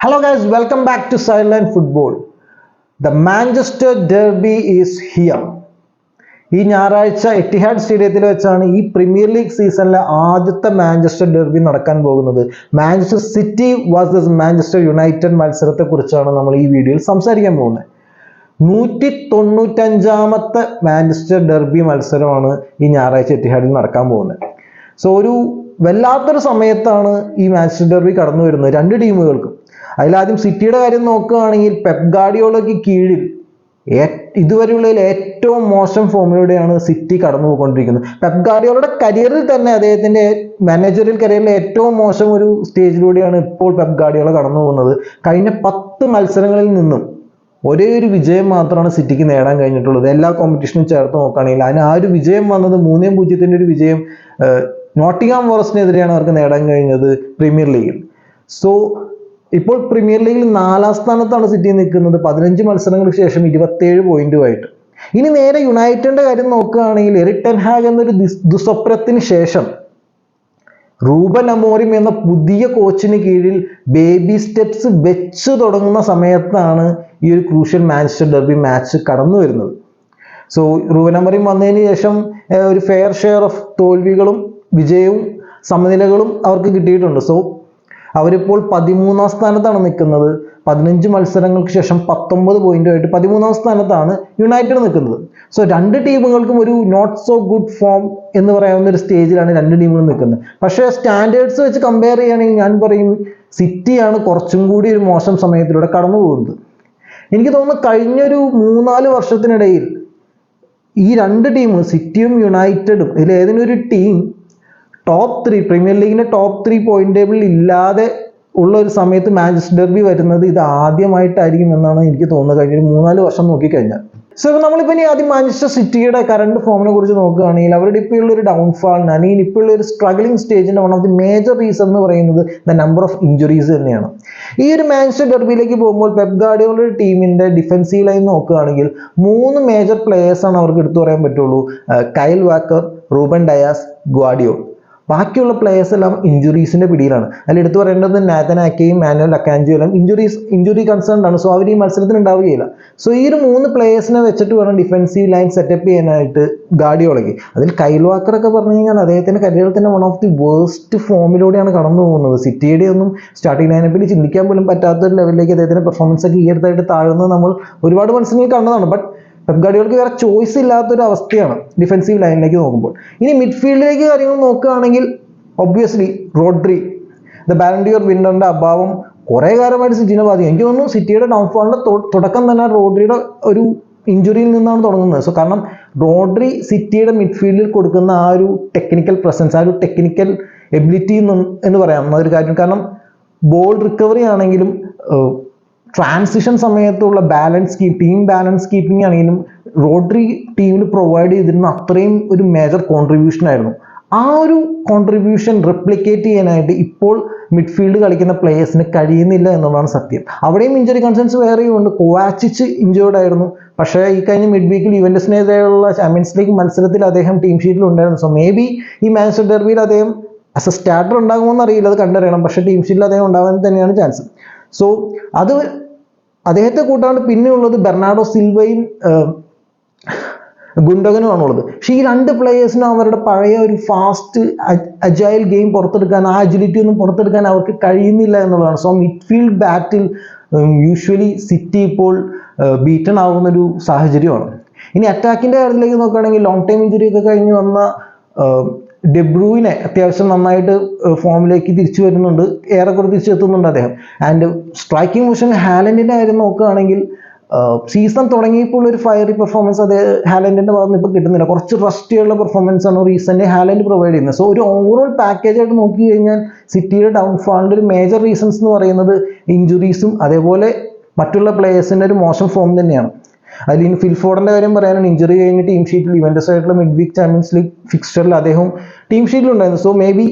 Hello guys, welcome back to Sideline Football. The Manchester Derby is here. ഈ ഞായറാഴ്ച എറ്റിഹാഡ് സ്റ്റേഡിയത്തിൽ വെച്ചാണ് ഈ പ്രീമിയർ ലീഗ് സീസണിലെ ആദ്യത്തെ മാഞ്ചസ്റ്റർ ഡെർബി നടക്കാൻ പോകുന്നത്. Manchester city versus Manchester United മത്സരത്തെ കുറിച്ചാണ് നമ്മൾ ഈ വീഡിയോയിൽ സംസാരിക്കാൻ പോകുന്നത്. 195ാമത്തെ മാഞ്ചസ്റ്റർ ഡെർബി മത്സരമാണ് ഈ ഞായറാഴ്ച എറ്റിഹാഡിൽ നടക്കാൻ പോകുന്നത്. സോ ഒരു വല്ലാത്തൊരു സമയത്താണ് ഈ മാഞ്ചസ്റ്റർ ഡെർബി കടന്നു വരുന്നത് രണ്ട് ടീമുകൾക്കും. അതിലാദ്യം സിറ്റിയുടെ കാര്യം നോക്കുകയാണെങ്കിൽ പെപ് ഗാർഡിയോളയ്ക്ക് കീഴിൽ ഇതുവരെയുള്ളതിൽ ഏറ്റവും മോശം ഫോമിലൂടെയാണ് സിറ്റി കടന്നു പോയിക്കൊണ്ടിരിക്കുന്നത്. പെപ് ഗാർഡിയോളയുടെ കരിയറിൽ തന്നെ അദ്ദേഹത്തിന്റെ മാനേജറിയൽ കരിയറിലെ ഏറ്റവും മോശം ഒരു സ്റ്റേജിലൂടെയാണ് ഇപ്പോൾ പെപ് ഗാർഡിയോള കടന്നു പോകുന്നത്. കഴിഞ്ഞ 10 മത്സരങ്ങളിൽ നിന്നും ഒരേ ഒരു വിജയം മാത്രമാണ് സിറ്റിക്ക് നേടാൻ കഴിഞ്ഞിട്ടുള്ളത്. എല്ലാ കോമ്പറ്റീഷനും ചേർത്ത് നോക്കുകയാണെങ്കിൽ അതിന് ആ ഒരു വിജയം വന്നത് 3-0 ഒരു വിജയം നോട്ടിംഗ്ഹാം ഫോറസ്റ്റിനെതിരെയാണ് അവർക്ക് നേടാൻ കഴിഞ്ഞത് പ്രീമിയർ ലീഗിൽ. സോ ഇപ്പോൾ പ്രീമിയർ ലീഗിൽ 4ാം സ്ഥാനത്താണ് സിറ്റി നിൽക്കുന്നത് 15 മത്സരങ്ങൾക്ക് ശേഷം 27 പോയിന്റുമായിട്ട്. ഇനി നേരെ യുണൈറ്റഡിന്റെ കാര്യം നോക്കുകയാണെങ്കിൽ എറിക് ടെൻ ഹാഗ് എന്നൊരു ദുസ്വപ്നത്തിന് ശേഷം റൂബൻ അമോറിം എന്ന പുതിയ കോച്ചിന് കീഴിൽ ബേബി സ്റ്റെപ്സ് വെച്ച് തുടങ്ങുന്ന സമയത്താണ് ഈ ഒരു ക്രൂഷ്യൽ മാഞ്ചസ്റ്റർ ഡെർബി മാച്ച് കടന്നു വരുന്നത്. സോ റൂബൻ അമോറിം വന്നതിന് ശേഷം ഒരു ഫെയർ ഷെയർ ഓഫ് തോൽവികളും വിജയവും സമനിലകളും അവർക്ക് കിട്ടിയിട്ടുണ്ട്. സോ അവരിപ്പോൾ 13ാം സ്ഥാനത്താണ് നിൽക്കുന്നത്. 15 മത്സരങ്ങൾക്ക് ശേഷം 19 പോയിന്റുമായിട്ട് 13ാം സ്ഥാനത്താണ് യുണൈറ്റഡ് നിൽക്കുന്നത്. സോ രണ്ട് ടീമുകൾക്കും ഒരു നോട്ട് സോ ഗുഡ് ഫോം എന്ന് പറയാവുന്ന ഒരു സ്റ്റേജിലാണ് രണ്ട് ടീമുകളും നിൽക്കുന്നത്. പക്ഷേ സ്റ്റാൻഡേർഡ്സ് വെച്ച് കമ്പയർ ചെയ്യുകയാണെങ്കിൽ ഞാൻ പറയും സിറ്റിയാണ് കുറച്ചും കൂടി ഒരു മോശം സമയത്തിലൂടെ കടന്നു പോകുന്നത്. എനിക്ക് തോന്നുന്നു കഴിഞ്ഞൊരു 3-4 വർഷത്തിനിടയിൽ ഈ രണ്ട് ടീമും സിറ്റിയും യുണൈറ്റഡും ഇതിൽ ഏതെങ്കിലും ഒരു ടീം ടോപ്പ് 3 പ്രീമിയർ ലീഗിന്റെ ടോപ്പ് 3 പോയിന്റ് ടേബിളിൽ ഇല്ലാതെ ഉള്ള ഒരു സമയത്ത് മാഞ്ചസ്റ്റർ ഡെർബി വരുന്നത് ഇത് ആദ്യമായിട്ടായിരിക്കും എന്നാണ് എനിക്ക് തോന്നുന്നത് കഴിഞ്ഞൊരു 3-4 വർഷം നോക്കിക്കഴിഞ്ഞാൽ. സോ നമ്മളിപ്പോൾ ഇനി ആദ്യം മാഞ്ചസ്റ്റർ സിറ്റിയുടെ കറണ്ട് ഫോമിനെ കുറിച്ച് നോക്കുകയാണെങ്കിൽ അവരുടെ ഇപ്പോൾ ഉള്ള ഒരു ഡൗൺഫാളിന് അല്ലെങ്കിൽ ഇപ്പോൾ ഉള്ള ഒരു സ്ട്രഗ്ലിംഗ് സ്റ്റേജിന്റെ one of the major reason എന്ന് പറയുന്നത് ദ നമ്പർ ഓഫ് ഇഞ്ചുറീസ് തന്നെയാണ്. ഈ ഒരു മാഞ്ചസ്റ്റർ ഡെർബിയിലേക്ക് പോകുമ്പോൾ പെപ് ഗാർഡിയോളയുടെ ടീമിന്റെ ഡിഫൻസീവ് ലൈൻ നോക്കുകയാണെങ്കിൽ 3 മേജർ പ്ലേയേഴ്സാണ് അവർക്ക് എടുത്തു പറയാൻ പറ്റുള്ളൂ. Kyle Walker, Ruben Dias, Gvardiol. ബാക്കിയുള്ള പ്ലേയേഴ്സ് എല്ലാം ഇഞ്ചുറീസിന്റെ പിടിയിലാണ്. അതിൽ എടുത്തു പറയേണ്ടത് നാഥൻ ആക്കെയും മാനുവൽ അക്കാൻജിയോ എല്ലാം ഇഞ്ചുറി കൺസേൺഡ് ആണ്. സോ അവർ ഈ മത്സരത്തിന് ഉണ്ടാവുകയില്ല. സോ ഈ ഒരു 3 പ്ലേയേഴ്സിനെ വെച്ചിട്ട് വേണം ഡിഫൻസീവ് ലൈൻ സെറ്റപ്പ് ചെയ്യാനായിട്ട് ഗാർഡിയോളയ്ക്ക്. അതിൽ കൈൽ വാക്കർ ഒക്കെ പറഞ്ഞു കഴിഞ്ഞാൽ അദ്ദേഹത്തിന്റെ കരിയറിൽ തന്നെ വൺ ഓഫ് ദി വേഴ്സ്റ്റ് ഫോമിലൂടെയാണ് കടന്നു പോകുന്നത്. സിറ്റിയുടെ ഒന്നും സ്റ്റാർട്ടിംഗ് ലൈനപ്പിൽ ചിന്തിക്കാൻ പോലും പറ്റാത്ത ഒരു ലെവലിലേക്ക് അദ്ദേഹത്തിന്റെ പെർഫോമൻസ് ഒക്കെ ഈ അടുത്തായിട്ട് താഴ്ന്നത് നമ്മൾ ഒരുപാട് മത്സരങ്ങൾ കണ്ടതാണ്. ബട്ട് പെപ് ഗാർഡിയോളയ്ക്ക് വേറെ ചോയ്സ് ഇല്ലാത്തൊരു അവസ്ഥയാണ് ഡിഫൻസീവ് ലൈനിലേക്ക് നോക്കുമ്പോൾ. ഇനി മിഡ്ഫീൽഡിലേക്ക് കാര്യങ്ങൾ നോക്കുകയാണെങ്കിൽ obviously Rodri, the Ballon d'Or വിന്നറിന്റെ അഭാവം കുറെ കാലമായിട്ട് സിറ്റിനെ ബാധിക്കും. എനിക്ക് തോന്നുന്നു സിറ്റിയുടെ ഡൗൺഫോളിന്റെ തുടക്കം തന്നെ റോഡ്രിയുടെ ഒരു ഇഞ്ചുറിയിൽ നിന്നാണ് തുടങ്ങുന്നത്. സോ കാരണം റോഡ്രി സിറ്റിയുടെ മിഡ്ഫീൽഡിൽ കൊടുക്കുന്ന ആ ഒരു ടെക്നിക്കൽ പ്രസൻസ്, ആ ഒരു ടെക്നിക്കൽ എബിലിറ്റി എന്ന് പറയാം ഒരു കാര്യം. കാരണം ബോൾ റിക്കവറി ആണെങ്കിലും ട്രാൻസിഷൻ സമയത്തുള്ള ടീം ബാലൻസ് കീപ്പിംഗ് ആണെങ്കിലും റോഡ്രി ടീമിൽ പ്രൊവൈഡ് ചെയ്തിരുന്ന അത്രയും ഒരു മേജർ കോൺട്രിബ്യൂഷൻ ആയിരുന്നു. ആ ഒരു കോൺട്രിബ്യൂഷൻ റെപ്ലിക്കേറ്റ് ചെയ്യാനായിട്ട് ഇപ്പോൾ മിഡ്ഫീൽഡ് കളിക്കുന്ന പ്ലേയേഴ്സിന് കഴിയുന്നില്ല എന്നുള്ളതാണ് സത്യം. അവിടെയും ഇഞ്ചുറി കൺസേൺസ് വേറെയും ഉണ്ട്. കോവാച്ചിച്ച് ഇഞ്ചേർഡ് ആയിരുന്നു. പക്ഷേ ഈ കഴിഞ്ഞ മിഡ് വീക്കിൽ യുവന്റസിനെതിരെയുള്ള ചാമ്പ്യൻസ് ലീഗ് മത്സരത്തിൽ അദ്ദേഹം ടീം ഷീറ്റിൽ ഉണ്ടായിരുന്നു. സോ മേ ബി ഈ മാഞ്ചസ്റ്റർ ഡെർബിയിൽ അദ്ദേഹം ആസ് എ സ്റ്റാർട്ടർ ഉണ്ടാകുമോയെന്ന് അറിയില്ല, അത് കണ്ടറിയണം. പക്ഷേ ടീം ഷീറ്റിൽ അദ്ദേഹം ഉണ്ടാകാൻ തന്നെയാണ് ചാൻസ്. സോ അത് അദ്ദേഹത്തെ കൂട്ടാണ്ട് പിന്നെയുള്ളത് ബെർണാഡോ സിൽവയും ഗുണ്ടോഗനുമാണുള്ളത്. പക്ഷേ ഈ 2 പ്ലേയേഴ്സിനും അവരുടെ പഴയ ഒരു ഫാസ്റ്റ് അജൈൽ ഗെയിം പുറത്തെടുക്കാൻ, ആ അജിലിറ്റി ഒന്നും പുറത്തെടുക്കാൻ അവർക്ക് കഴിയുന്നില്ല എന്നുള്ളതാണ്. സോ മിഡ്ഫീൽഡ് ബാറ്റിൽ യൂഷ്വലി സിറ്റി ഇപ്പോൾ ബീറ്റൺ ആവുന്ന ഒരു സാഹചര്യമാണ്. ഇനി അറ്റാക്കിന്റെ കാര്യത്തിലേക്ക് നോക്കുകയാണെങ്കിൽ ലോങ് ടൈം ഇഞ്ചുറി ഒക്കെ കഴിഞ്ഞ് വന്ന ഡെബ്രൂയിനെ അത്യാവശ്യം നന്നായിട്ട് ഫോമിലേക്ക് തിരിച്ചു വരുന്നുണ്ട്, ഏറെക്കുറെ തിരിച്ചെത്തുന്നുണ്ട് അദ്ദേഹം. ആൻഡ് സ്ട്രൈക്കിംഗ് പൊസിഷൻ ഹാലൻഡിന്റെ കാര്യം നോക്കുകയാണെങ്കിൽ സീസൺ തുടങ്ങിയപ്പോൾ ഒരു ഫയറി പെർഫോമൻസ് ഹാലൻഡിന്റെ ഭാഗത്ത് ഇപ്പോൾ കിട്ടുന്നില്ല. കുറച്ച് റസ്റ്റിയുള്ള പെർഫോമൻസ് ആണ് റീസെന്റ് ഹാലൻഡ് പ്രൊവൈഡ് ചെയ്യുന്നത്. സോ ഒരു ഓവറോൾ പാക്കേജ് ആയിട്ട് നോക്കി കഴിഞ്ഞാൽ സിറ്റിയുടെ ഡൗൺഫാളിന്റെ ഒരു മേജർ റീസൺസ് എന്ന് പറയുന്നത് ഇഞ്ചുറീസും അതേപോലെ മറ്റുള്ള പ്ലേയേഴ്സിന്റെ ഒരു മോശം ഫോം തന്നെയാണ്. അതിൽ ഇനി ഫിൽ ഫോർഡന്റെ കാര്യം പറയാനാണ്. ഇഞ്ചുറി കഴിഞ്ഞ് ടീം ഷീറ്റിൽ യുവന്റസ് ആയിട്ടുള്ള മിഡ് വീക്ക് ചാമ്പ്യൻസ് ലീഗ് ഫിക്സ്ചറിൽ അദ്ദേഹം ടീം ഷീറ്റിലുണ്ടായിരുന്നു. സോ മേ ബി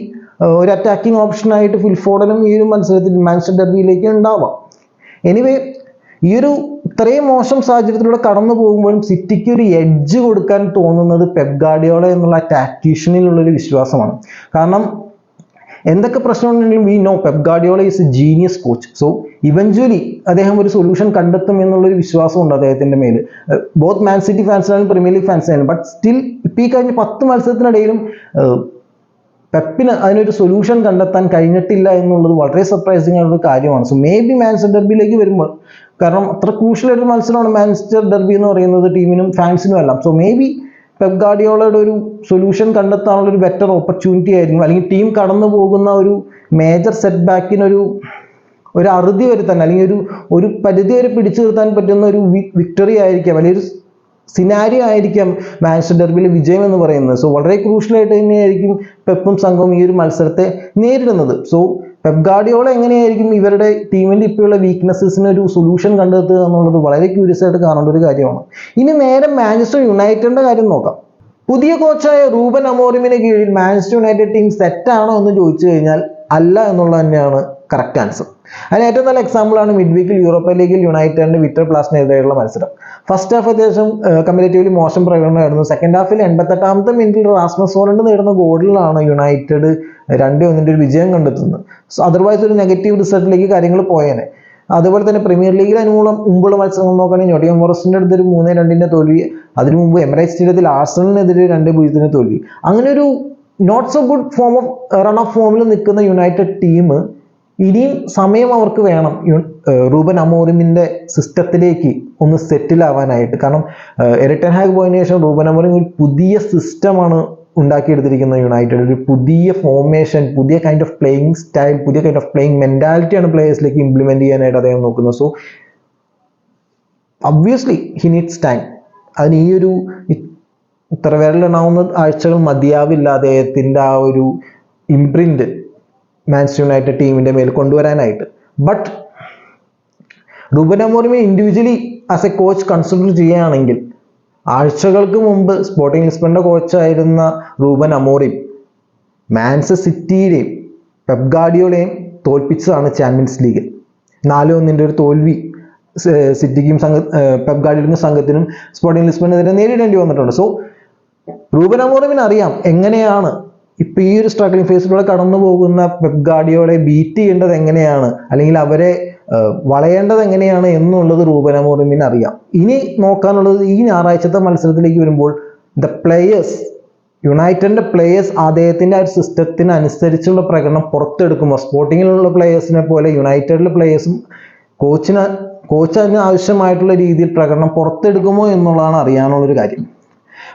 ഒരു അറ്റാക്കിംഗ് ഓപ്ഷനായിട്ട് ഫിൽ ഫോർഡനും ഈ ഒരു മത്സരത്തിൽ മാഞ്ചസ്റ്റർ ഡെർബിയിലേക്ക് ഉണ്ടാവാം. എനിവേ ഈ ഒരു ഇത്രയും മോശം സാഹചര്യത്തിലൂടെ കടന്നു പോകുമ്പോഴും സിറ്റിക്ക് ഒരു എഡ്ജ് കൊടുക്കാൻ തോന്നുന്നത് പെപ് ഗാർഡിയോള എന്നുള്ള ടാക്ടീഷ്യനിലുള്ളൊരു വിശ്വാസമാണ്. കാരണം എന്തൊക്കെ പ്രശ്നമുണ്ടെങ്കിലും we know Pep Guardiola is a genius coach. So eventually അദ്ദേഹം ഒരു സൊല്യൂഷൻ കണ്ടെത്തും എന്നുള്ളൊരു വിശ്വാസമുണ്ട് അദ്ദേഹത്തിന്റെ മേൽ. ബോത്ത് മാൻ സിറ്റി ഫാൻസിനായാലും പ്രീമിയർ ലീഗ് ഫാൻസിനായാലും. ബട്ട് സ്റ്റിൽ ഇപ്പം ഈ കഴിഞ്ഞ 10 മത്സരത്തിനിടയിലും പെപ്പിന് അതിനൊരു സൊല്യൂഷൻ കണ്ടെത്താൻ കഴിഞ്ഞിട്ടില്ല എന്നുള്ളത് വളരെ സർപ്രൈസിങ് ആയിട്ടുള്ള കാര്യമാണ്. സോ മേ ബി മാഞ്ചസ്റ്റർ ഡെർബിയിലേക്ക് വരുമ്പോൾ, കാരണം അത്ര ക്രൂഷ്യലായിട്ടൊരു മത്സരമാണ് മാഞ്ചസ്റ്റർ ഡെർബി എന്ന് പറയുന്നത് ടീമിനും ഫാൻസിനും എല്ലാം. സോ മേ ബി പെപ് ഗാർഡിയോളയുടെ ഒരു സൊല്യൂഷൻ കണ്ടെത്താനുള്ള ഒരു ബെറ്റർ ഓപ്പർച്യൂണിറ്റി ആയിരിക്കും, അല്ലെങ്കിൽ ടീം കടന്നു പോകുന്ന ഒരു മേജർ സെറ്റ് ബാക്കിനൊരു അറുതി വരുത്താൻ, അല്ലെങ്കിൽ ഒരു പരിധി വരെ പിടിച്ചു നിർത്താൻ പറ്റുന്ന ഒരു വിക്ടറി ആയിരിക്കാം, വലിയൊരു സിനാരിയോ ആയിരിക്കാം മാഞ്ചസ്റ്റർ ഡെർബിയിലെ വിജയം എന്ന് പറയുന്നത്. സോ വളരെ ക്രൂഷ്യലായിട്ട് തന്നെയായിരിക്കും പെപ്പും സംഘവും ഈ ഒരു മത്സരത്തെ നേരിടുന്നത്. സോ പെപ് ഗാർഡിയോള എങ്ങനെയായിരിക്കും ഇവരുടെ ടീമിന്റെ ഇപ്പോഴുള്ള വീക്ക്നെസ്സസിന് ഒരു സൊല്യൂഷൻ കണ്ടെത്തുക എന്നുള്ളത് വളരെ ക്യൂരിയസ് ആയിട്ട് കാണേണ്ട ഒരു കാര്യമാണ്. ഇനി നേരെ മാഞ്ചസ്റ്റർ യുണൈറ്റഡിന്റെ കാര്യം നോക്കാം. പുതിയ കോച്ചായ റൂബൻ അമോറിമിന് കീഴിൽ മാഞ്ചസ്റ്റർ യുണൈറ്റഡ് ടീം സെറ്റാണോ എന്ന് ചോദിച്ചു കഴിഞ്ഞാൽ അല്ല എന്നുള്ളത് തന്നെയാണ് കറക്റ്റ് ആൻസർ. അതിന് ഏറ്റവും നല്ല എക്സാമ്പിളാണ് മിഡ് വീക്കിൽ യൂറോപ്പ ലീഗിൽ യുണൈറ്റഡിന്റെ വിക്ടർ പ്ലാസിനെതിരെയുള്ള മത്സരം. ഫസ്റ്റ് ഹാഫ് അത്യാവശ്യം കമ്പാരിറ്റീവ്ലി മോശം പ്രകടനമായിരുന്നു. സെക്കൻഡ് ഹാഫിൽ 88ാമത്തെ മിനിറ്റിൽ റാസ്മസ് ഹോളണ്ട് നേടുന്ന ഗോളിലാണ് യുണൈറ്റഡ് 2-1 ഒരു വിജയം കണ്ടെത്തുന്നത്. സോ അതർവൈസ് ഒരു നെഗറ്റീവ് റിസൾട്ടിലേക്ക് കാര്യങ്ങൾ പോയേനെ. അതുപോലെ തന്നെ പ്രീമിയർ ലീഗിൽ മുമ്പുള്ള മത്സരങ്ങൾ നോക്കുകയാണെങ്കിൽ നോട്ടിംഗം ഫോറസ്റ്റിന്റെ അടുത്ത് ഒരു 3-2 തോൽവി, അതിനു മുമ്പ് എമിറേറ്റ്സ് സ്റ്റേഡിയത്തിൽ ആർസണലിനെതിരെ 2-0 തോൽവി. അങ്ങനെ ഒരു not so good form of run of ഫോമിൽ നിൽക്കുന്ന യുണൈറ്റഡ് ടീം ഇനിയും സമയം അവർക്ക് വേണം റൂബൻ അമോറിമിന്റെ സിസ്റ്റത്തിലേക്ക് ഒന്ന് സെറ്റിൽ ആവാനായിട്ട്. കാരണം എറിക് ടെൻ ഹാഗ് പോയതിനു ശേഷം റൂബൻ അമോറിം ഒരു പുതിയ സിസ്റ്റമാണ് ഉണ്ടാക്കിയെടുത്തിരിക്കുന്നത്. യുണൈറ്റഡ് ഒരു പുതിയ ഫോർമേഷൻ, പുതിയ കൈൻഡ് ഓഫ് പ്ലേയിങ് സ്റ്റൈൽ, പുതിയ കൈൻഡ് ഓഫ് പ്ലേയിങ് മെന്റാലിറ്റിയാണ് പ്ലേയേഴ്സിലേക്ക് ഇംപ്ലിമെന്റ് ചെയ്യാനായിട്ട് അദ്ദേഹം നോക്കുന്നത്. So obviously he needs time. അതിന് ഈ ഒരു ഇത്ര വിരലെണ്ണാവുന്ന ആഴ്ചകൾ മതിയാവില്ല അദ്ദേഹത്തിന്റെ ആ ഒരു ഇംപ്രിന്റ് മാഞ്ചസ്റ്റർ യുണൈറ്റഡ് ടീമിന്റെ മേൽ കൊണ്ടുവരാനായിട്ട്. ബട്ട് റൂബൻ അമോറിമിനെ individually as a coach consider ചെയ്യുകയാണെങ്കിൽ, ആഴ്ചകൾക്ക് മുമ്പ് സ്പോർട്ടിംഗ് ലിസ്ബണിന്റെ കോച്ചായിരുന്ന റൂബൻ അമോറിം മാഞ്ചസ്റ്റർ സിറ്റിയെയും പെപ് ഗാർഡിയോളയെയും തോൽപ്പിച്ചതാണ് ചാമ്പ്യൻസ് ലീഗിൽ. 4-1 ഒരു തോൽവി സിറ്റിക്കും പെപ് ഗാർഡിയോളയ്ക്കും സംഘത്തിനും സ്പോർട്ടിംഗ് ലിസ്ബണിനെതിരെ നേരിടേണ്ടി വന്നിട്ടുണ്ട്. സോ റൂബൻ അമോറിമിന് അറിയാം എങ്ങനെയാണ് ഇപ്പൊ ഈ ഒരു സ്ട്രഗ്ലിംഗ് ഫേസിലൂടെ കടന്നു പോകുന്ന പെപ് ഗാർഡിയോളയെ ബീറ്റ് ചെയ്യേണ്ടത് എങ്ങനെയാണ്, അല്ലെങ്കിൽ അവരെ വളയേണ്ടത് എങ്ങനെയാണ് എന്നുള്ളത് റൂബൻ അമോറിമിന് അറിയാം. ഇനി നോക്കാനുള്ളത് ഈ ഞായറാഴ്ചത്തെ മത്സരത്തിലേക്ക് വരുമ്പോൾ ദ പ്ലേയേഴ്സ്, യുണൈറ്റഡിന്റെ പ്ലേയേഴ്സ് അദ്ദേഹത്തിന്റെ ആ ഒരു സിസ്റ്റത്തിന് അനുസരിച്ചുള്ള പ്രകടനം പുറത്തെടുക്കുമ്പോൾ, സ്പോർട്ടിങ്ങിലുള്ള പ്ലേയേഴ്സിനെ പോലെ യുണൈറ്റഡിലെ പ്ലേയേഴ്സും കോച്ചിന് ആവശ്യമായിട്ടുള്ള രീതിയിൽ പ്രകടനം പുറത്തെടുക്കുമോ എന്നുള്ളതാണ് അറിയാനുള്ളൊരു കാര്യം.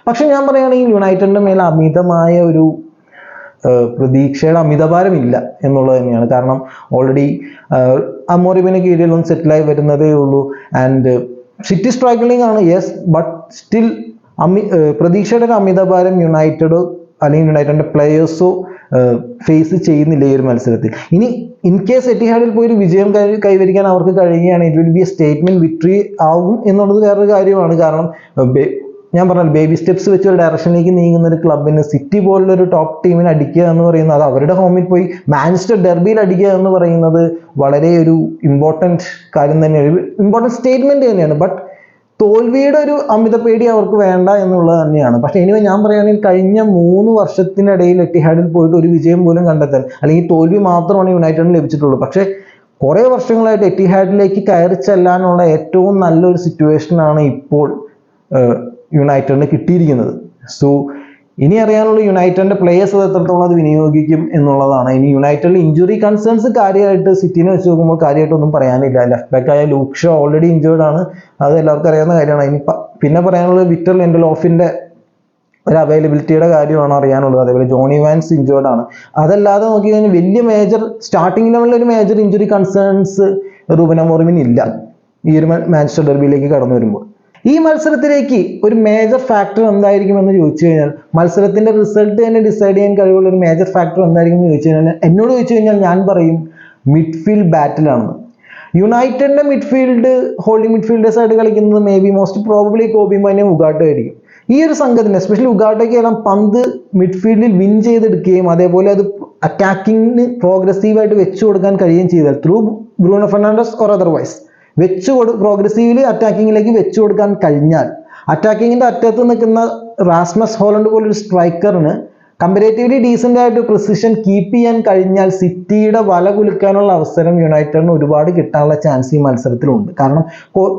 പക്ഷെ ഞാൻ പറയുകയാണെങ്കിൽ യുണൈറ്റഡിന്റെ മേലെ അമിതമായ ഒരു പ്രതീക്ഷയുടെ അമിതഭാരമില്ല എന്നുള്ളത് തന്നെയാണ്. കാരണം ഓൾറെഡി അമോറിമിന് കീഴിൽ ഒന്ന് സെറ്റിലായി വരുന്നതേ ഉള്ളൂ. ആൻഡ് സിറ്റി സ്ട്രഗ്ലിംഗ് ആണ്, യെസ്, ബട്ട് സ്റ്റിൽ പ്രതീക്ഷയുടെ ഒരു അമിതഭാരം യുണൈറ്റഡോ അല്ലെങ്കിൽ യുണൈറ്റഡിന്റെ പ്ലേയേഴ്സോ ഫേസ് ചെയ്യുന്നില്ല ഈ ഒരു മത്സരത്തിൽ. ഇനി ഇൻ കേസ് എറ്റിഹാഡിൽ പോയി ഒരു വിജയം കൈവരിക്കാൻ അവർക്ക് കഴിയുകയാണ്, it will be A statement victory ആകും എന്നുള്ളത് വേറൊരു കാര്യമാണ്. കാരണം ഞാൻ പറഞ്ഞാൽ ബേബി സ്റ്റെപ്സ് വെച്ച് ഒരു ഡയറക്ഷനിലേക്ക് നീങ്ങുന്ന ഒരു ക്ലബിന് സിറ്റി പോലുള്ള ഒരു ടോപ്പ് ടീമിനെ അടിക്കുക എന്ന് പറയുന്നത്, അത് അവരുടെ ഹോമിൽ പോയി മാഞ്ചസ്റ്റർ ഡെർബിയിൽ അടിക്കുക എന്ന് പറയുന്നത് വളരെ ഒരു ഇമ്പോർട്ടൻറ്റ് കാര്യം തന്നെയാണ്, ഇമ്പോർട്ടൻറ്റ് സ്റ്റേറ്റ്മെന്റ് തന്നെയാണ്. ബട്ട് തോൽവിയുടെ ഒരു അമിത പേടി അവർക്ക് വേണ്ട എന്നുള്ളത് തന്നെയാണ്. പക്ഷെ എനിവേ ഞാൻ പറയുകയാണെങ്കിൽ കഴിഞ്ഞ 3 വർഷത്തിനിടയിൽ എറ്റിഹാഡിൽ പോയിട്ട് ഒരു വിജയം പോലും കണ്ടെത്താൻ, അല്ലെങ്കിൽ തോൽവി മാത്രമാണ് യുണൈറ്റഡിന് ലഭിച്ചിട്ടുള്ളൂ. പക്ഷെ കുറെ വർഷങ്ങളായിട്ട് എറ്റിഹാഡിലേക്ക് കയറി ചെല്ലാനുള്ള ഏറ്റവും നല്ലൊരു സിറ്റുവേഷനാണ് ഇപ്പോൾ യുണൈറ്റഡിന് കിട്ടിയിരിക്കുന്നത്. സോ ഇനി അറിയാനുള്ള യുണൈറ്റഡിന്റെ പ്ലേയേഴ്സ് അത് എത്രത്തോളം അത് വിനിയോഗിക്കും എന്നുള്ളതാണ്. ഇനി യുണൈറ്റഡിൽ ഇഞ്ചുറി കൺസേൺസ് കാര്യമായിട്ട് സിറ്റിനെ വെച്ച് നോക്കുമ്പോൾ കാര്യമായിട്ടൊന്നും പറയാനില്ല. ലെഫ്റ്റ് ബാക്ക് ആയ ലൂക്ക് ഷോ ഓൾറെഡി ഇഞ്ചേർഡ് ആണ്, അത് എല്ലാവർക്കും അറിയാവുന്ന കാര്യമാണ്. ഇനി പിന്നെ പറയാനുള്ളത് വിക്ടർ ലിൻഡലോഫിന്റെ ഒരു അവൈലബിലിറ്റിയുടെ കാര്യമാണ് അറിയാനുള്ളത്. അതേപോലെ ജോണി വാൻസ് ഇഞ്ചേർഡ് ആണ്. അതല്ലാതെ നോക്കി കഴിഞ്ഞാൽ വലിയ മേജർ സ്റ്റാർട്ടിംഗ് ലെവലിൽ ഒരു മേജർ ഇഞ്ചുറി കൺസേൺസ് റൂബൻ അമോറിമിന് ഇല്ല ഈ ഒരു മാഞ്ചസ്റ്റർ ഡെർബിയിലേക്ക് കടന്നു വരുമ്പോൾ. ഈ മത്സരത്തിലേക്ക് ഒരു മേജർ ഫാക്ടർ എന്തായിരിക്കും എന്ന് ചോദിച്ചു കഴിഞ്ഞാൽ, മത്സരത്തിന്റെ റിസൾട്ട് തന്നെ ഡിസൈഡ് ചെയ്യാൻ കഴിവുള്ള ഒരു മേജർ ഫാക്ടർ എന്തായിരിക്കും എന്ന് ചോദിച്ചു കഴിഞ്ഞാൽ, എന്നോട് ചോദിച്ചു കഴിഞ്ഞാൽ ഞാൻ പറയും മിഡ്ഫീൽഡ് ബാറ്റിലാണെന്ന്. യുണൈറ്റഡിന്റെ മിഡ്ഫീൽഡ് ഹോൾഡിംഗ് മിഡ്ഫീൽഡേഴ്സ് ആയിട്ട് കളിക്കുന്നത് മേ ബി മോസ്റ്റ് പ്രോബബ്ലി കോബി മൈനയും ഉഗാട്ടോ ആയിരിക്കും. ഈ ഒരു സംഘത്തിന് എസ്പെഷ്യലി ഉഗാട്ടോയ്ക്ക് എല്ലാം പന്ത് മിഡ്ഫീൽഡിൽ വിൻ ചെയ്തെടുക്കുകയും അതേപോലെ അത് അറ്റാക്കിങ്ങിന് പ്രോഗ്രസീവായിട്ട് വെച്ചു കൊടുക്കാൻ കഴിയുകയും ചെയ്താൽ through Bruno Fernandes or otherwise progressively അറ്റാക്കിങ്ങിലേക്ക് വെച്ചു കൊടുക്കാൻ കഴിഞ്ഞാൽ, അറ്റാക്കിങ്ങിന്റെ അറ്റത്ത് നിൽക്കുന്ന റാസ്മസ് ഹോളണ്ട് പോലൊരു സ്ട്രൈക്കറിന് കമ്പാരേറ്റീവ്ലി ഡീസൻ്റ് ആയിട്ട് പ്രിസിഷൻ കീപ്പ് ചെയ്യാൻ കഴിഞ്ഞാൽ സിറ്റിയുടെ വല കുലുക്കാനുള്ള അവസരം യുണൈറ്റഡിന് ഒരുപാട് കിട്ടാനുള്ള ചാൻസ് ഈ മത്സരത്തിലുണ്ട്. കാരണം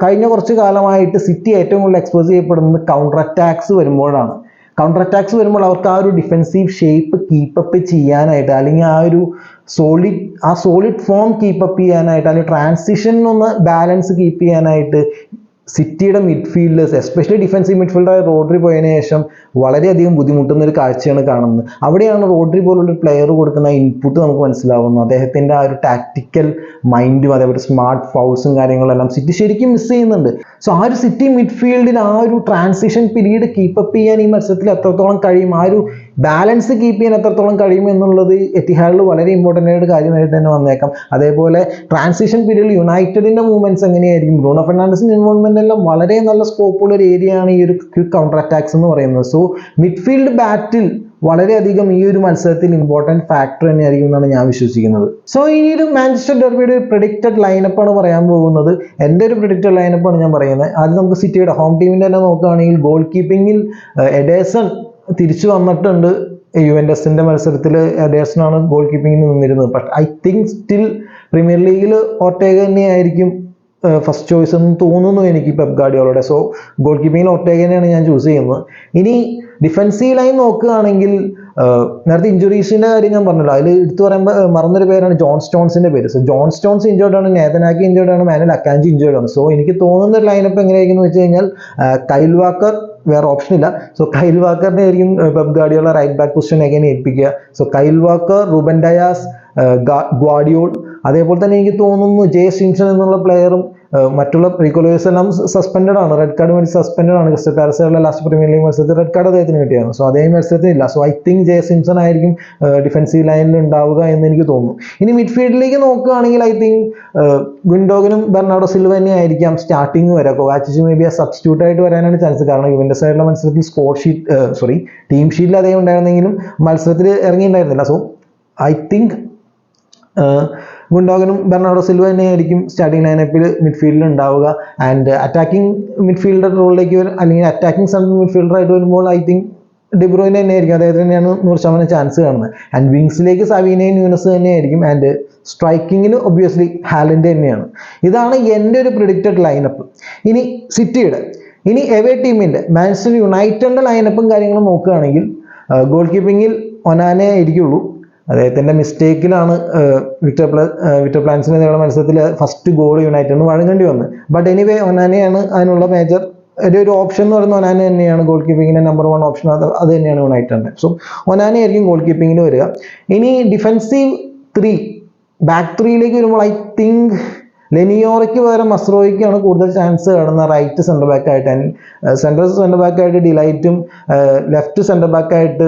കഴിഞ്ഞ കുറച്ച് കാലമായിട്ട് സിറ്റി ഏറ്റവും കൂടുതൽ എക്സ്പോസ് ചെയ്യപ്പെടുന്നത് കൗണ്ടർ അറ്റാക്സ് വരുമ്പോഴാണ്. കൗണ്ടർ അറ്റാക്സ് വരുമ്പോൾ അവർക്ക് ആ ഒരു ഡിഫെൻസീവ് ഷേപ്പ് കീപ്പപ്പ് ചെയ്യാനായിട്ട്, അല്ലെങ്കിൽ ആ സോളിഡ് ഫോം കീപ്പപ്പ് ചെയ്യാനായിട്ട്, അല്ലെങ്കിൽ ട്രാൻസിഷൻ ഒന്ന് ബാലൻസ് കീപ്പ് ചെയ്യാനായിട്ട് സിറ്റിയുടെ മിഡ്ഫീൽഡേഴ്സ്, എസ്പെഷ്യലി ഡിഫൻസീവ് മിഡ്ഫീൽഡറായ റോഡ്രി പോയതിനു ശേഷം വളരെയധികം ബുദ്ധിമുട്ടുന്ന ഒരു കാഴ്ചയാണ് കാണുന്നത്. അവിടെയാണ് റോഡ്രി പോലുള്ള പ്ലെയർ കൊടുക്കുന്ന ഇൻപുട്ട് നമുക്ക് മനസ്സിലാവുന്നത്. അദ്ദേഹത്തിൻ്റെ ആ ഒരു ടാക്ടിക്കൽ മൈൻഡും അതേപോലെ സ്മാർട്ട് ഫൗൾസും കാര്യങ്ങളെല്ലാം സിറ്റി ശരിക്കും മിസ് ചെയ്യുന്നുണ്ട്. സോ ആ ഒരു സിറ്റി മിഡ്ഫീൽഡിൽ ആ ഒരു ട്രാൻസിഷൻ പീരീഡ് കീപ്പപ്പ് ചെയ്യാൻ ഈ മത്സരത്തിൽ എത്രത്തോളം കഴിയും, ആ ഒരു ബാലൻസ് കീപ്പ് ചെയ്യാൻ എത്രത്തോളം കഴിയും എന്നുള്ളത് എത്തിഹാഡിൽ വളരെ ഇമ്പോർട്ടൻ്റ് ആയിട്ട് കാര്യമായിട്ട് തന്നെ വന്നേക്കാം. അതേപോലെ ട്രാൻസിഷൻ പീരീഡിൽ യുണൈറ്റഡിൻ്റെ മൂവ്മെന്റ്സ് എങ്ങനെയായിരിക്കും, ബ്രൂണോ ഫെർണാണ്ടസിന്റെ ഇൻവോൾവ്മെന്റ് എല്ലാം വളരെ നല്ല സ്കോപ്പുള്ള ഒരു ഏരിയയാണ് ഈ ഒരു ക്വിക്ക് കൗണ്ടർ അറ്റാക്സ് എന്ന് പറയുന്നത്. സോ മിഡ്ഫീൽഡ് ബാറ്റിൽ വളരെയധികം ഈ ഒരു മത്സരത്തിൽ ഇമ്പോർട്ടൻറ്റ് ഫാക്ടർ തന്നെയായിരിക്കും എന്നാണ് ഞാൻ വിശ്വസിക്കുന്നത്. സോ ഈ ഒരു മാഞ്ചസ്റ്റർ ഡെർബിയുടെ ഒരു പ്രെഡിക്റ്റഡ് ലൈനപ്പാണ് പറയാൻ പോകുന്നത്. എൻ്റെ ഒരു പ്രെഡിക്റ്റഡ് ലൈനപ്പാണ് ഞാൻ പറയുന്നത്. ആദ്യം നമുക്ക് സിറ്റിയുടെ ഹോം ടീമിൻ്റെ തന്നെ നോക്കുകയാണെങ്കിൽ ഗോൾ കീപ്പിങ്ങിൽ എഡേഴ്സൺ തിരിച്ചു വന്നിട്ടുണ്ട്. യുവന്റസിന്റെ മത്സരത്തിൽ എഡേഴ്സണാണ് ഗോൾ കീപ്പിങ്ങിന് നിന്നിരുന്നത്. But I think still premier ലീഗിൽ ഓർട്ടേഗ തന്നെയായിരിക്കും ഫസ്റ്റ് ചോയ്സ് എന്ന് തോന്നുന്നു എനിക്ക് പെപ് ഗാർഡിയോളയുടെ. സോ ഗോൾ കീപ്പിങ്ങിൽ ഓർട്ടേഗനെയാണ് ഞാൻ ചൂസ് ചെയ്യുന്നത്. ഇനി ഡിഫൻസീവ് ലൈൻ നോക്കുകയാണെങ്കിൽ നേരത്തെ ഇഞ്ചുറീസിന്റെ കാര്യം ഞാൻ പറഞ്ഞല്ലോ, അതിൽ എടുത്തു പറയുമ്പോൾ മറന്നൊരു പേരാണ് ജോൺ സ്റ്റോൺസിന്റെ പേര്. സോ ജോൺ സ്റ്റോൺസ് ഇഞ്ചേർഡ് ആണ്, നേതനാക്കി ഇഞ്ചേർഡ് ആണ്, മാനുവൽ അക്കാഞ്ചി ഇഞ്ചേർഡ് ആണ്. സോ എനിക്ക് തോന്നുന്ന ഒരു ലൈനപ്പ് എങ്ങനെയായിരിക്കും എന്ന് വെച്ച് കഴിഞ്ഞാൽ കൈൽ വാക്കർ, വേറെ ഓപ്ഷൻ ഇല്ല. സോ കൈൽ വാക്കറിനെ ആയിരിക്കും പെപ് ഗാർഡിയോള റൈറ്റ് ബാക്ക് പൊസിഷനിലേക്ക് ഏൽപ്പിക്കുക. So Kyle Walker, Ruben Dias, Gvardiol, അതേപോലെ തന്നെ എനിക്ക് തോന്നുന്നു ജെ സിംസൺ എന്നുള്ള പ്ലെയറും മറ്റുള്ള റീകോലോസ് എല്ലാം സസ്പെൻഡഡ് ആണ്, റെഡ് കാർഡ് വേണ്ടി സസ്പെൻഡഡ് ആണ്. ക്രിസ്റ്റൽ പാലസിലുള്ള ലാസ്റ്റ് പ്രീമിയർ ലീഗ് മത്സരത്തിൽ റെഡ് കാർഡ് അദ്ദേഹത്തിന് കിട്ടിയാണ്. സോ അതേ മത്സരത്തിൽ ഇല്ല. So I think J Simpson ആയിരിക്കും ഡിഫൻസീവ് ലൈനിൽ ഉണ്ടാവുക എന്ന് എനിക്ക് തോന്നുന്നു. ഇനി മിഡ്ഫീൽഡിലേക്ക് നോക്കുകയാണെങ്കിൽ ഐ തിങ്ക് ഗുൻഡോഗനും ബെർണാർഡോ സിൽവ തന്നെ ആയിരിക്കാം സ്റ്റാർട്ടിങ് വരെ. കോവാച്ചിച്ച് മേ ബി ആ സബ്സ്റ്റിറ്റ്യൂട്ട് ആയിട്ട് വരാനാണ് ചാൻസ്. കാരണം യുവന്റസ് ആയിട്ടുള്ള മത്സരത്തിൽ ടീം ഷീറ്റിൽ അദ്ദേഹം ഉണ്ടായിരുന്നെങ്കിലും മത്സരത്തിൽ ഇറങ്ങിയിട്ടുണ്ടായിരുന്നില്ല. സോ ഐ തിങ്ക് ഗുണ്ടോഗനും ബെർണാർഡോ സിൽവ തന്നെയായിരിക്കും സ്റ്റാർട്ടിംഗ് ലൈനപ്പിൽ മിഡ്ഫീൽഡിൽ ഉണ്ടാവുക. ആൻഡ് അറ്റാക്കിംഗ് മിഡ്ഫീൽഡർ റോളിലേക്ക് അല്ലെങ്കിൽ അറ്റാക്കിംഗ് സെൻട്രൽ മിഡ്ഫീൽഡറായിട്ട് വരുമ്പോൾ ഐ തിങ്ക് ഡിബ്രോയിനെ തന്നെയായിരിക്കും, അദ്ദേഹത്തിന് തന്നെയാണ് 100% ചാൻസ് കാണുന്നത്. ആൻഡ് വിങ്സിലേക്ക് സവീനയും ന്യൂനസ് തന്നെയായിരിക്കും. ആൻഡ് സ്ട്രൈക്കിങ്ങിൽ ഒബ്വിയസ്ലി ഹാലൻഡ് തന്നെയാണ്. ഇതാണ് എൻ്റെ ഒരു പ്രിഡിക്റ്റഡ് ലൈനപ്പ്. ഇനി സിറ്റിയുടെ, ഇനി എവേ ടീമിൻ്റെ മാഞ്ചസ്റ്റർ യുണൈറ്റഡിൻ്റെ ലൈനപ്പും കാര്യങ്ങളും നോക്കുകയാണെങ്കിൽ ഗോൾ കീപ്പിങ്ങിൽ ഒനാനെ ആയിരിക്കുള്ളൂ. അദ്ദേഹത്തിൻ്റെ മിസ്റ്റേക്കിലാണ് വിക്ടർ പ്ലാൻസിനെതിരെയുള്ള മത്സരത്തിൽ ഫസ്റ്റ് ഗോൾ യുണൈറ്റഡിന് വഴങ്ങേണ്ടി വന്നത്. ബട്ട് എനിവേ ഒനാനെയാണ് അതിനുള്ള മേജർ ഒരു ഓപ്ഷൻ എന്ന് പറയുന്നത്. ഒനാനെ തന്നെയാണ് ഗോൾ കീപ്പിങ്ങിൻ്റെ നമ്പർ 1 ഓപ്ഷൻ. അത് തന്നെയാണ് യുണൈറ്റഡിൻ്റെ. സോ ഒനാനെ ആയിരിക്കും ഗോൾ കീപ്പിങ്ങിൽ വരിക. ഇനി ഡിഫൻസീവ് 3 ബാക്ക് 3യിലേക്ക് വരുമ്പോൾ ഐ തിങ്ക് ലെനിയോറയ്ക്ക് പകരം മസ്രോയ്ക്കാണ് കൂടുതൽ ചാൻസ് കാണുന്നത് റൈറ്റ് സെൻറ്റർ ബാക്ക് ആയിട്ട്. സെൻട്രൽ സെൻറ്റർ ബാക്ക് ആയിട്ട് ഡിലൈറ്റും ലെഫ്റ്റ് സെൻറ്റർ ബാക്ക് ആയിട്ട്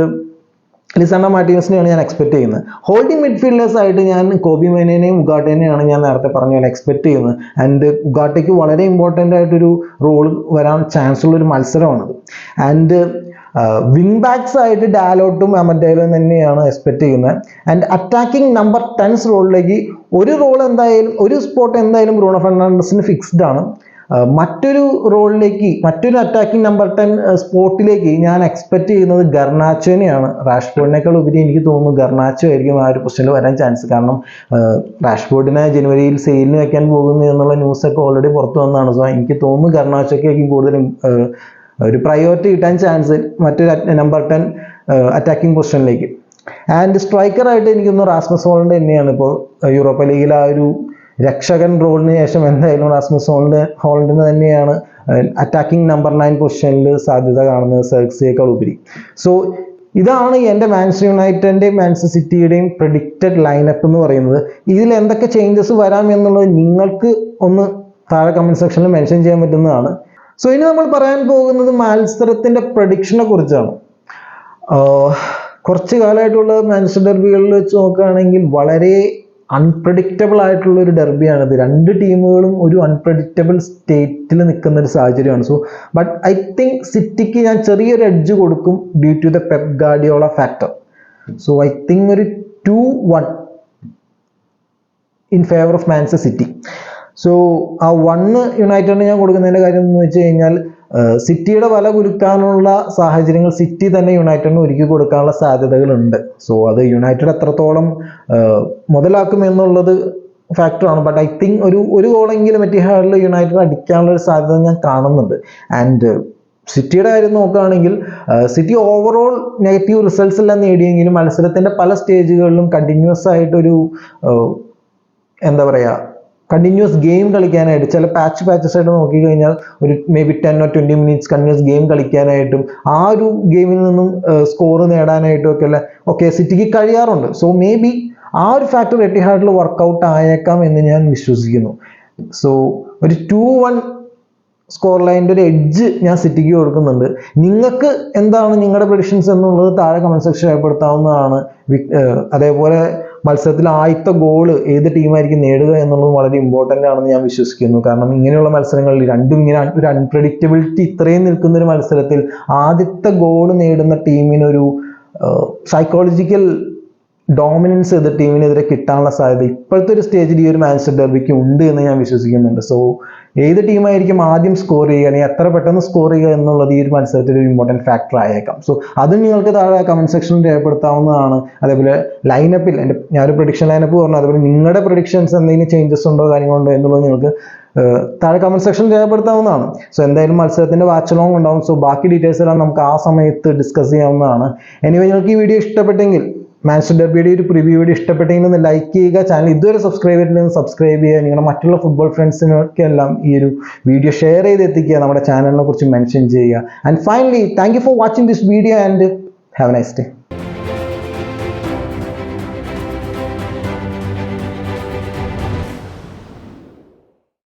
ലിസാൻഡ്രോ മാർട്ടിനസിനെയാണ് ഞാൻ എക്സ്പെക്ട് ചെയ്യുന്നത്. ഹോൾഡിംഗ് മിഡ്ഫീൽഡേഴ്സ് ആയിട്ട് ഞാൻ കോബി മൈനേനെയും ഉഗാട്ടേനെയാണ് ഞാൻ നേരത്തെ പറഞ്ഞ പോലെ എക്സ്പെക്ട് ചെയ്യുന്നത്. ആൻഡ് ഉഗാട്ടയ്ക്ക് വളരെ ഇമ്പോർട്ടൻ്റ് ആയിട്ടൊരു റോൾ വരാൻ ചാൻസ് ഉള്ളൊരു മത്സരമാണത്. ആൻഡ് വിങ് ബാക്സ് ആയിട്ട് ഡാലോട്ടും അമഡേലും തന്നെയാണ് എക്സ്പെക്ട് ചെയ്യുന്നത്. ആൻഡ് അറ്റാക്കിംഗ് നമ്പർ 10 റോളിലേക്ക് ഒരു സ്പോട്ട് എന്തായാലും ബ്രൂണോ ഫെർണാണ്ടസിന് ഫിക്സ്ഡ് ആണ്. മറ്റൊരു റോളിലേക്ക്, മറ്റൊരു അറ്റാക്കിംഗ് നമ്പർ 10 സ്പോട്ടിലേക്ക് ഞാൻ എക്സ്പെക്ട് ചെയ്യുന്നത് ഗർനാച്ചോനെയാണ്. റാഷ്ഫോർഡിനേക്കാൾ ഉപരി എനിക്ക് തോന്നുന്നു ഗർനാച്ചോ ആയിരിക്കും ആ ഒരു പൊസിഷനിൽ വരാൻ ചാൻസ്. കാരണം റാഷ്ഫോർഡിനെ ജനുവരിയിൽ സെയിലിന് വെക്കാൻ പോകുന്നു എന്നുള്ള ന്യൂസൊക്കെ ഓൾറെഡി പുറത്തു വന്നതാണ്. സോ എനിക്ക് തോന്നുന്നു ഗർനാച്ചോയ്ക്കായിരിക്കും കൂടുതലും ഒരു പ്രയോറിറ്റി കിട്ടാൻ ചാൻസ് മറ്റൊരു നമ്പർ 10 അറ്റാക്കിംഗ് പൊസിഷനിലേക്ക്. ആൻഡ് സ്ട്രൈക്കറായിട്ട് എനിക്കൊന്ന് റാസ്മസ് ഹോളണ്ട് തന്നെയാണ് ഇപ്പോൾ യൂറോപ്പ ലീഗിൽ ആ ഒരു രക്ഷകൻ റോളിന് ശേഷം എന്തായാലും റാസ്മസ് ഹോളണ്ടിന് തന്നെയാണ് അറ്റാക്കിംഗ് നമ്പർ 9 പൊസിഷനിൽ സാധ്യത കാണുന്നത് സെർക്സിയേക്കാൾ ഉപരി. സോ ഇതാണ് എൻ്റെ മാഞ്ചസ്റ്റർ യുണൈറ്റഡിൻ്റെയും മാഞ്ചസ്റ്റർ സിറ്റിയുടെയും പ്രെഡിക്റ്റഡ് ലൈനപ്പ് എന്ന് പറയുന്നത്. ഇതിൽ എന്തൊക്കെ ചേഞ്ചസ് വരാം എന്നുള്ളത് നിങ്ങൾക്ക് ഒന്ന് താഴെ കമൻറ്റ് സെക്ഷനിൽ മെൻഷൻ ചെയ്യാൻ പറ്റുന്നതാണ്. സോ ഇനി നമ്മൾ പറയാൻ പോകുന്നത് മത്സരത്തിൻ്റെ പ്രഡിക്ഷനെ കുറിച്ചാണ്. കുറച്ച് കാലമായിട്ടുള്ള മാഞ്ചസ്റ്റർ ഡെർബികളിൽ വെച്ച് നോക്കുകയാണെങ്കിൽ വളരെ അൺപ്രഡിക്റ്റബിൾ ആയിട്ടുള്ള ഒരു ഡെർബിയാണിത്. 2 ടീമുകളും ഒരു അൺപ്രഡിക്റ്റബിൾ സ്റ്റേറ്റിൽ നിൽക്കുന്ന ഒരു സാഹചര്യമാണ്. സോ ബട്ട് ഐ തിങ്ക് സിറ്റിക്ക് ഞാൻ ചെറിയൊരു എഡ്ജ് കൊടുക്കും due to the Pep Guardiola factor. So I think ഒരു 2-1 in favour of Manchester City. So ആ 1 യുണൈറ്റഡിന് ഞാൻ കൊടുക്കുന്നതിൻ്റെ കാര്യം എന്ന് വെച്ച് കഴിഞ്ഞാൽ സിറ്റിയുടെ വല കുലുക്കാനുള്ള സാഹചര്യങ്ങൾ സിറ്റി തന്നെ യുണൈറ്റഡിന് ഒരുക്കി കൊടുക്കാനുള്ള സാധ്യതകളുണ്ട്. സോ അത് യുണൈറ്റഡ് എത്രത്തോളം മുതലാക്കും എന്നുള്ളത് ഫാക്ടറാണ്. ബട്ട് ഐ തിങ്ക് ഒരു ഗോളെങ്കിലും എത്തിഹാഡിൽ യുണൈറ്റഡ് അടിക്കാനുള്ള ഒരു സാധ്യത ഞാൻ കാണുന്നുണ്ട്. ആൻഡ് സിറ്റിയുടെ കാര്യം നോക്കുകയാണെങ്കിൽ സിറ്റി ഓവറോൾ നെഗറ്റീവ് റിസൾട്ട്സ് എല്ലാം നേടിയെങ്കിലും മത്സരത്തിന്റെ പല സ്റ്റേജുകളിലും കണ്ടിന്യൂസ് ആയിട്ടൊരു എന്താ പറയുക കണ്ടിന്യൂസ് ഗെയിം കളിക്കാനായിട്ട് ചില പാച്ചസ് ആയിട്ട് നോക്കിക്കഴിഞ്ഞാൽ ഒരു maybe 10 or 20 minutes continuous game കളിക്കാനായിട്ടും ആ ഒരു ഗെയിമിൽ നിന്നും സ്കോർ നേടാനായിട്ടും ഒക്കെ സിറ്റിക്ക് കഴിയാറുണ്ട്. സോ മേ ബി ആ ഒരു ഫാക്ടർ എത്തിഹാഡിൽ വർക്കൗട്ട് ആയേക്കാം എന്ന് ഞാൻ വിശ്വസിക്കുന്നു. സോ ഒരു 2-1 സ്കോർ ലൈനിൻ്റെ ഒരു എഡ്ജ് ഞാൻ സിറ്റിക്ക് കൊടുക്കുന്നുണ്ട്. നിങ്ങൾക്ക് എന്താണ് നിങ്ങളുടെ പ്രഡിക്ഷൻസ് എന്നുള്ളത് താഴെ കമന്റ് സെക്ഷൻ രേഖപ്പെടുത്താവുന്നതാണ്. അതേപോലെ മത്സരത്തിൽ ആദ്യത്തെ ഗോള് ഏത് ടീമായിരിക്കും നേടുക എന്നുള്ളത് വളരെ ഇമ്പോർട്ടൻ്റ് ആണെന്ന് ഞാൻ വിശ്വസിക്കുന്നു. കാരണം ഇങ്ങനെയുള്ള മത്സരങ്ങളിൽ രണ്ടും ഇങ്ങനെ ഒരു അൺപ്രഡിക്റ്റബിലിറ്റി ഇത്രയും നിൽക്കുന്ന ഒരു മത്സരത്തിൽ ആദ്യത്തെ ഗോള് നേടുന്ന ടീമിനൊരു സൈക്കോളജിക്കൽ ഡോമിനൻസ് എതിർ ടീമിനെതിരെ കിട്ടാനുള്ള സാധ്യത ഇപ്പോഴത്തെ ഒരു സ്റ്റേജിൽ ഈ ഒരു മാഞ്ചസ്റ്റർ ഡെർബിക്ക് ഉണ്ട് എന്ന് ഞാൻ വിശ്വസിക്കുന്നുണ്ട്. സോ ഏത് ടീമായിരിക്കും ആദ്യം സ്കോർ ചെയ്യുക അല്ലെങ്കിൽ എത്ര പെട്ടെന്ന് സ്കോർ ചെയ്യുക എന്നുള്ളത് ഈ ഒരു മത്സരത്തിൽ ഒരു ഇമ്പോർട്ടൻറ്റ് ഫാക്ടർ ആയേക്കാം. സോ അതും നിങ്ങൾക്ക് താഴെ കമന്റ് സെക്ഷനിൽ രേഖപ്പെടുത്താവുന്നതാണ്. അതേപോലെ ലൈനപ്പിൽ ഞാനൊരു പ്രഡിക്ഷൻ ലൈനപ്പ് പറഞ്ഞു, അതുപോലെ നിങ്ങളുടെ പ്രഡിക്ഷൻസ് എന്തെങ്കിലും ചേഞ്ചസ് ഉണ്ടോ കാര്യങ്ങളുണ്ടോ എന്നുള്ളത് നിങ്ങൾക്ക് താഴെ കമന്റ് സെക്ഷനിൽ രേഖപ്പെടുത്താവുന്നതാണ്. സോ എന്തായാലും മത്സരത്തിന്റെ വാച്ച് ലോങ് ഉണ്ടാവും. സോ ബാക്കി ഡീറ്റെയിൽസ് എല്ലാം നമുക്ക് ആ സമയത്ത് ഡിസ്കസ് ചെയ്യാവുന്നതാണ്. എനിവേ നിങ്ങൾക്ക് ഈ വീഡിയോ ഇഷ്ടപ്പെട്ടെങ്കിൽ മാഞ്ചസ്റ്റർ ഡെർബിയുടെ ഒരു പ്രിവ്യൂ വീഡിയോ ഇഷ്ടപ്പെട്ടെങ്കിൽ ഒന്ന് ലൈക്ക് ചെയ്യുക. ചാനൽ ഇതുവരെ സബ്സ്ക്രൈബ് ചെയ്തിട്ടുണ്ടെങ്കിൽ സബ്സ്ക്രൈബ് ചെയ്യുക. നിങ്ങളുടെ മറ്റുള്ള ഫുട്ബോൾ ഫ്രണ്ട്സിനൊക്കെ എല്ലാം ഈ ഒരു വീഡിയോ ഷെയർ ചെയ്ത് എത്തിക്കുക, നമ്മുടെ ചാനലിനെ കുറിച്ച് മെൻഷൻ ചെയ്യുക. And finally thank you for watching this video and have A nice day.